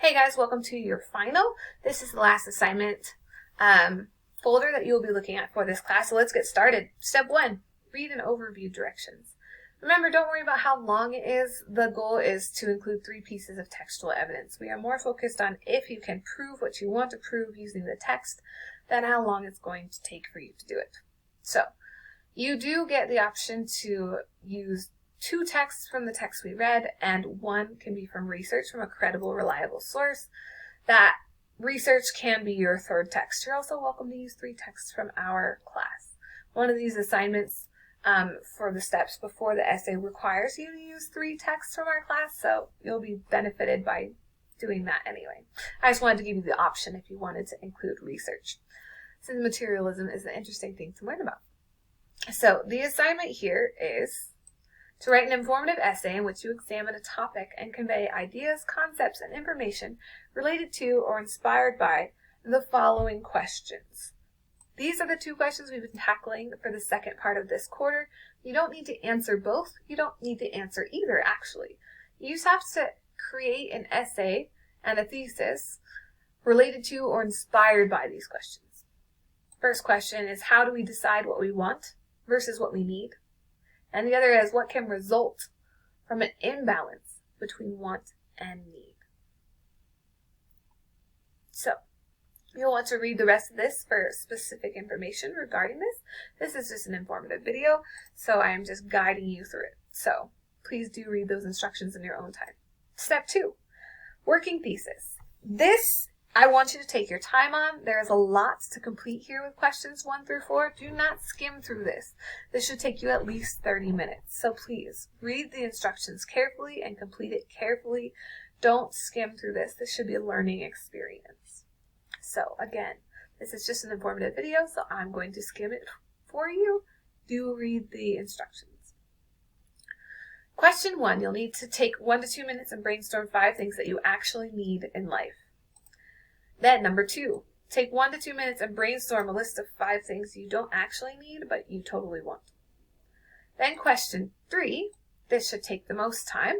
Hey guys, welcome to your final. This is the last assignment folder that you'll be looking at for this class. So let's get started. Step 1, read and overview directions. Remember, don't worry about how long it is. The goal is to include 3 pieces of textual evidence. We are more focused on if you can prove what you want to prove using the text than how long it's going to take for you to do it. So you do get the option to use 2 texts from the text we read, and 1 can be from research from a credible, reliable source. That research can be your 3rd text. You're also welcome to use 3 texts from our class. One of these assignments for the steps before the essay requires you to use 3 texts from our class, so you'll be benefited by doing that anyway. I just wanted to give you the option if you wanted to include research, since materialism is an interesting thing to learn about. So the assignment here is to write an informative essay in which you examine a topic and convey ideas, concepts, and information related to or inspired by the following questions. These are the 2 questions we've been tackling for the second part of this quarter. You don't need to answer both. You don't need to answer either, actually. You just have to create an essay and a thesis related to or inspired by these questions. First question is, how do we decide what we want versus what we need? And the other is, what can result from an imbalance between want and need? So, you'll want to read the rest of this for specific information regarding this. This is just an informative video, so I am just guiding you through it. So, please do read those instructions in your own time. Step 2, working thesis. This I want you to take your time on. There is a lot to complete here with questions 1 through 4. Do not skim through this. This should take you at least 30 minutes. So please read the instructions carefully and complete it carefully. Don't skim through this. This should be a learning experience. So again, this is just an informative video, so I'm going to skim it for you. Do read the instructions. Question 1, you'll need to take 1 to 2 minutes and brainstorm 5 things that you actually need in life. Then, number 2, take 1 to 2 minutes and brainstorm a list of 5 things you don't actually need, but you totally want. Then question 3, this should take the most time.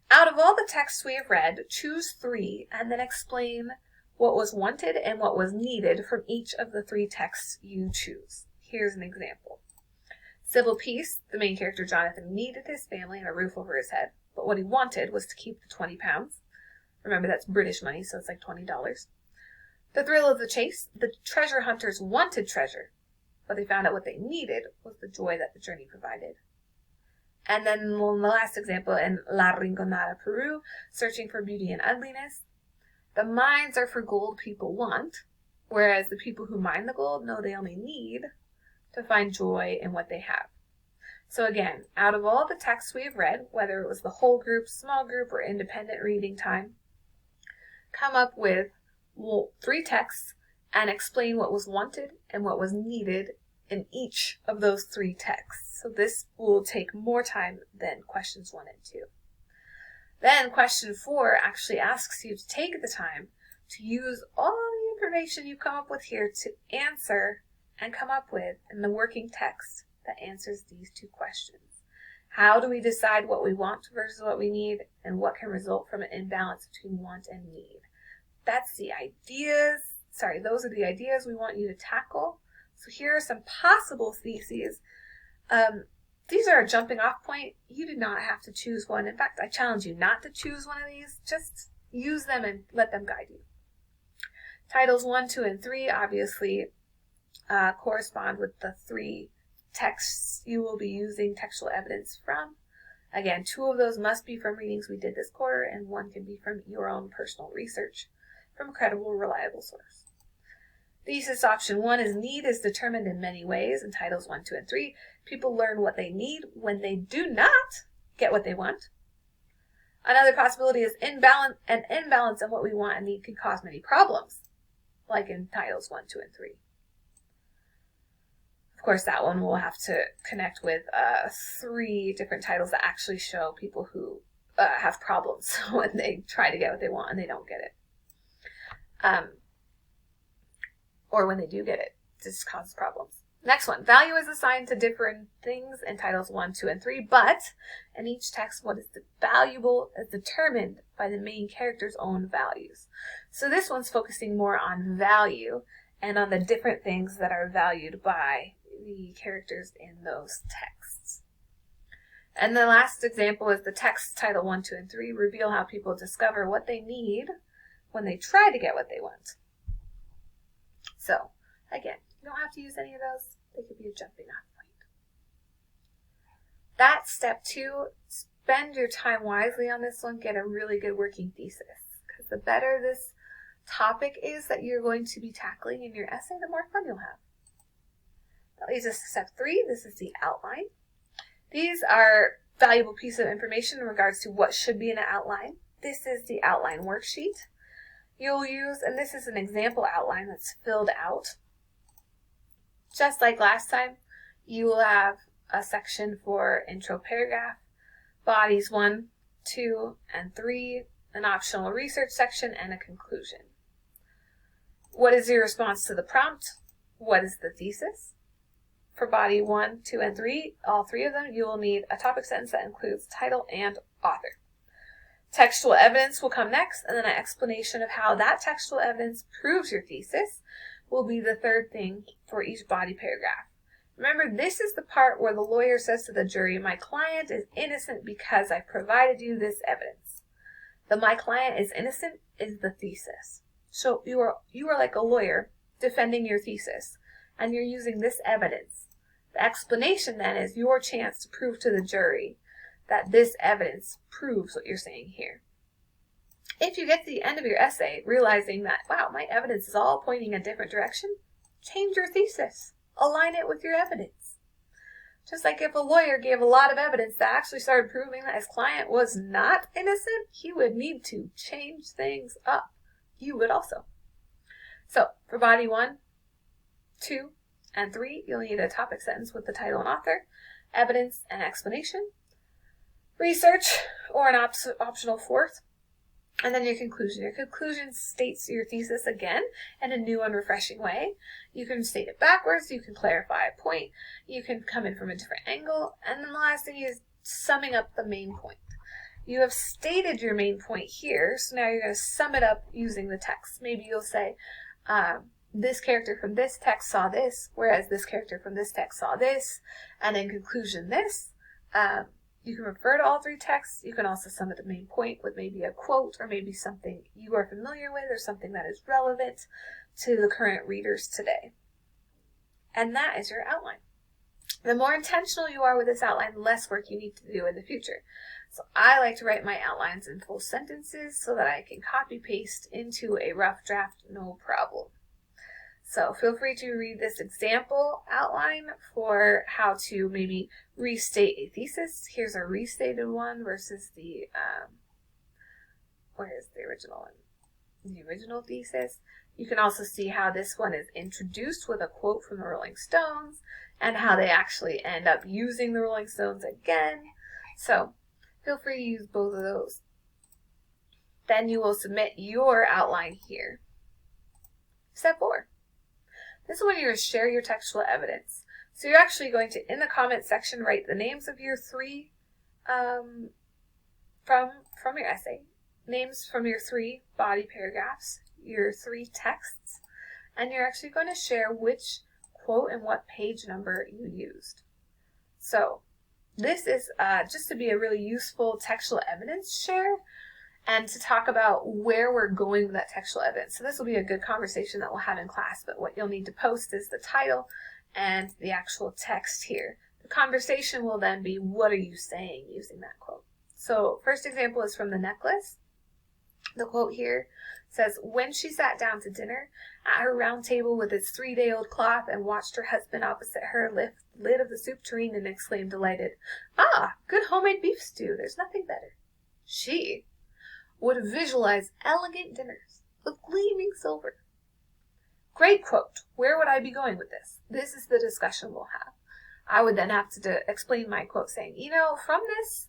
Out of all the texts we have read, choose 3 and then explain what was wanted and what was needed from each of the 3 texts you choose. Here's an example. Civil Peace, the main character Jonathan needed his family and a roof over his head, but what he wanted was to keep the 20 pounds. Remember, that's British money, so it's like $20. The Thrill of the Chase, the treasure hunters wanted treasure, but they found out what they needed was the joy that the journey provided. And then the last example in La Rinconada, Peru, searching for beauty and ugliness. The mines are for gold people want, whereas the people who mine the gold know they only need to find joy in what they have. So again, out of all the texts we have read, whether it was the whole group, small group, or independent reading time, come up with 3 texts and explain what was wanted and what was needed in each of those 3 texts. So this will take more time than questions 1 and 2. Then question 4 actually asks you to take the time to use all the information you come up with here to answer and come up with in the working text that answers these 2 questions. How do we decide what we want versus what we need, and what can result from an imbalance between want and need? That's the ideas. Those are the ideas we want you to tackle. So here are some possible theses. These are a jumping off point. You do not have to choose one. In fact, I challenge you not to choose one of these. Just use them and let them guide you. Titles 1, 2, and 3 obviously correspond with the 3 texts you will be using textual evidence from. Again, 2 of those must be from readings we did this quarter, and 1 can be from your own personal research from a credible, reliable source. Thesis option 1 is need is determined in many ways in titles 1, 2, and 3. People learn what they need when they do not get what they want. Another possibility is imbalance in what we want and need can cause many problems, like in titles 1, 2, and 3. Of course, that one will have to connect with 3 different titles that actually show people who have problems when they try to get what they want and they don't get it. Or when they do get it, this causes problems. Next one, value is assigned to different things in titles 1, 2, and 3, but in each text, what is valuable is determined by the main character's own values. So this one's focusing more on value and on the different things that are valued by the characters in those texts. And the last example is the text title 1, 2, and 3 reveal how people discover what they need when they try to get what they want. So, again, you don't have to use any of those. They could be a jumping off point. That's step 2. Spend your time wisely on this one. Get a really good working thesis. Because the better this topic is that you're going to be tackling in your essay, the more fun you'll have. That leads us to step 3. This is the outline. These are valuable pieces of information in regards to what should be in an outline. This is the outline worksheet you'll use, and this is an example outline that's filled out. Just like last time, you will have a section for intro paragraph, bodies 1, 2, and 3, an optional research section, and a conclusion. What is your response to the prompt? What is the thesis? For body 1, 2, and 3, all 3 of them, you will need a topic sentence that includes title and author. Textual evidence will come next, and then an explanation of how that textual evidence proves your thesis will be the third thing for each body paragraph. Remember, this is the part where the lawyer says to the jury, my client is innocent because I provided you this evidence. The my client is innocent is the thesis. So you are like a lawyer defending your thesis, and you're using this evidence. The explanation then is your chance to prove to the jury that this evidence proves what you're saying here. If you get to the end of your essay realizing that, wow, my evidence is all pointing a different direction, change your thesis. Align it with your evidence. Just like if a lawyer gave a lot of evidence that actually started proving that his client was not innocent, he would need to change things up. You would also. So, for body 1, 2, and 3, you'll need a topic sentence with the title and author, evidence and explanation, research, or an optional fourth, and then your conclusion. Your conclusion states your thesis again in a new and refreshing way. You can state it backwards, you can clarify a point, you can come in from a different angle, and then the last thing is summing up the main point. You have stated your main point here, so now you're going to sum it up using the text. Maybe you'll say, this character from this text saw this, whereas this character from this text saw this, and in conclusion this. You can refer to all 3 texts. You can also sum up the main point with maybe a quote or maybe something you are familiar with or something that is relevant to the current readers today. And that is your outline. The more intentional you are with this outline, the less work you need to do in the future. So I like to write my outlines in full sentences so that I can copy paste into a rough draft, no problem. So feel free to read this example outline for how to maybe restate a thesis. Here's a restated one versus the, where is the original one? The original thesis. You can also see how this one is introduced with a quote from the Rolling Stones and how they actually end up using the Rolling Stones again. So feel free to use both of those. Then you will submit your outline here. Step 4. This is when you're going to share your textual evidence. So you're actually going to, in the comment section, write the names of your 3, from your essay, names from your 3 body paragraphs, your 3 texts, and you're actually going to share which quote and what page number you used. So this is just to be a really useful textual evidence share, and to talk about where we're going with that textual evidence. So this will be a good conversation that we'll have in class, but what you'll need to post is the title and the actual text here. The conversation will then be, what are you saying using that quote? So first example is from The Necklace. The quote here says, when she sat down to dinner at her round table with its 3-day-old cloth and watched her husband opposite her lift the lid of the soup tureen and exclaimed delighted, ah, good homemade beef stew, there's nothing better. She would visualize elegant dinners with gleaming silver. Great quote. Where would I be going with this? This is the discussion we'll have. I would then have to explain my quote saying, from this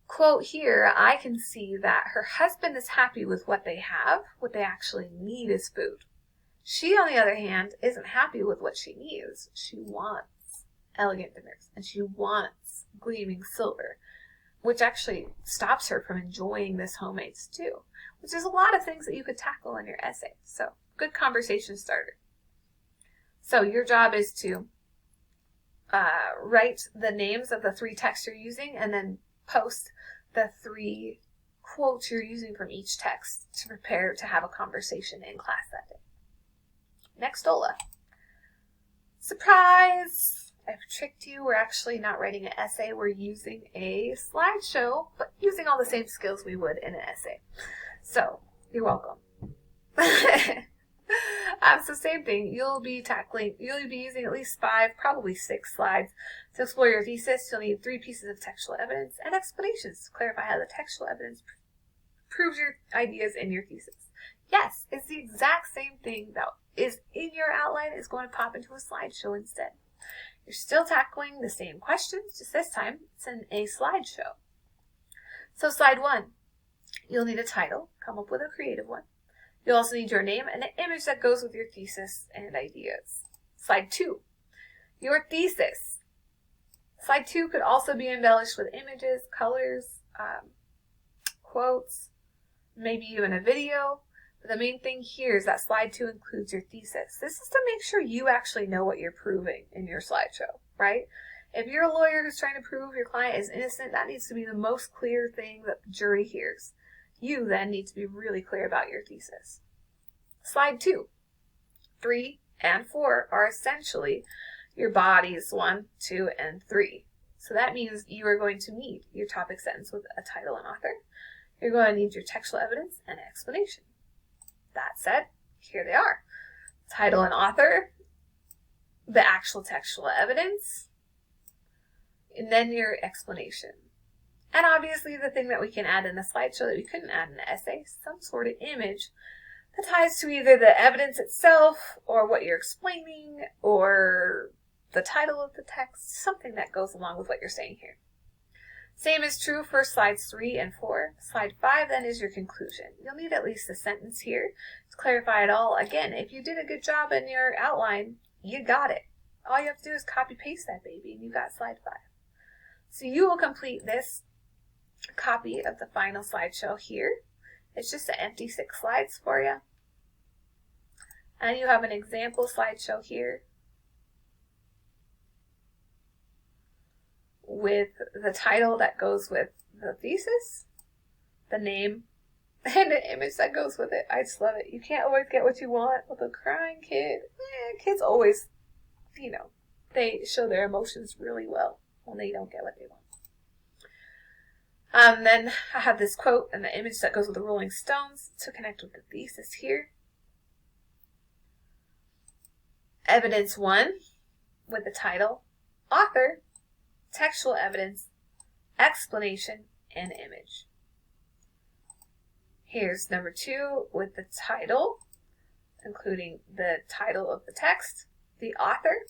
quote here, I can see that her husband is happy with what they have. What they actually need is food. She, on the other hand, isn't happy with what she needs. She wants elegant dinners, and she wants gleaming silver, which actually stops her from enjoying this homemade stew, which is a lot of things that you could tackle in your essay. So, good conversation starter. So, your job is to write the names of the 3 texts you're using and then post the 3 quotes you're using from each text to prepare to have a conversation in class that day. Next, Ola. Surprise! I've tricked you. We're actually not writing an essay. We're using a slideshow, but using all the same skills we would in an essay. So, you're welcome. So same thing. You'll be using at least 5, probably 6 slides to explore your thesis. You'll need 3 pieces of textual evidence and explanations to clarify how the textual evidence proves your ideas in your thesis. Yes, it's the exact same thing that is in your outline is going to pop into a slideshow instead. You're still tackling the same questions, just this time it's in a slideshow. So slide 1, you'll need a title. Come up with a creative one. You'll also need your name and an image that goes with your thesis and ideas. Slide 2, your thesis. Slide 2 could also be embellished with images, colors, quotes, maybe even a video. But the main thing here is that slide 2 includes your thesis. This is to make sure you actually know what you're proving in your slideshow, right? If you're a lawyer who's trying to prove your client is innocent, that needs to be the most clear thing that the jury hears. You then need to be really clear about your thesis. Slide 2, 3, and 4 are essentially your bodies 1, 2, and 3. So that means you are going to need your topic sentence with a title and author. You're going to need your textual evidence and explanation. That said, here they are. Title and author, the actual textual evidence, and then your explanation. And obviously the thing that we can add in the slideshow that we couldn't add in the essay, some sort of image that ties to either the evidence itself or what you're explaining or the title of the text, something that goes along with what you're saying here. Same is true for slides 3 and 4. Slide 5 then is your conclusion. You'll need at least a sentence here to clarify it all. Again, if you did a good job in your outline, you got it. All you have to do is copy paste that baby and you got slide 5. So you will complete this copy of the final slideshow here. It's just an empty 6 slides for you. And you have an example slideshow here with the title that goes with the thesis, the name, and an image that goes with it. I just love it. You can't always get what you want with a crying kid. Kids always, they show their emotions really well when they don't get what they want. Then I have this quote and the image that goes with the Rolling Stones to connect with the thesis here. Evidence 1 with the title, author, textual evidence, explanation, and image. Here's number 2 with the title, including the title of the text, the author.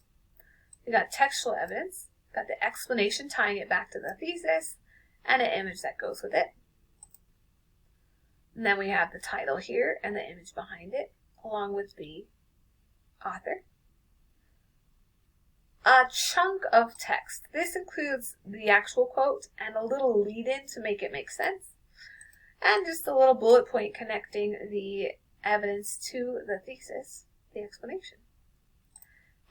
We got textual evidence, got the explanation tying it back to the thesis, and an image that goes with it. And then we have the title here and the image behind it, along with the author. A chunk of text. This includes the actual quote and a little lead-in to make it make sense, and just a little bullet point connecting the evidence to the thesis, the explanation.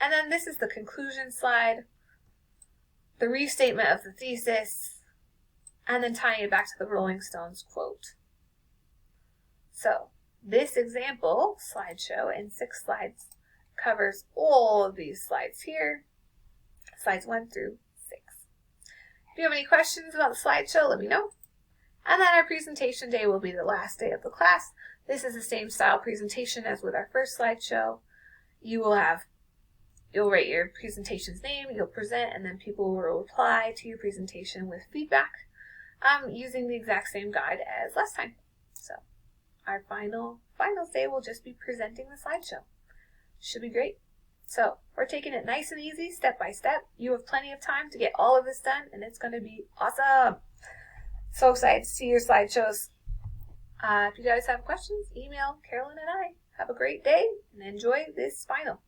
And then this is the conclusion slide, the restatement of the thesis, and then tying it back to the Rolling Stones quote. So this example slideshow in 6 slides covers all of these slides here, slides 1 through 6. If you have any questions about the slideshow, let me know. And then our presentation day will be the last day of the class. This is the same style presentation as with our first slideshow. You'll write your presentation's name, you'll present, and then people will reply to your presentation with feedback using the exact same guide as last time. So our final day will just be presenting the slideshow. Should be great. So we're taking it nice and easy, step by step. You have plenty of time to get all of this done, and it's going to be awesome. So excited to see your slideshows. If you guys have questions, email Carolyn and I. Have a great day and enjoy this final.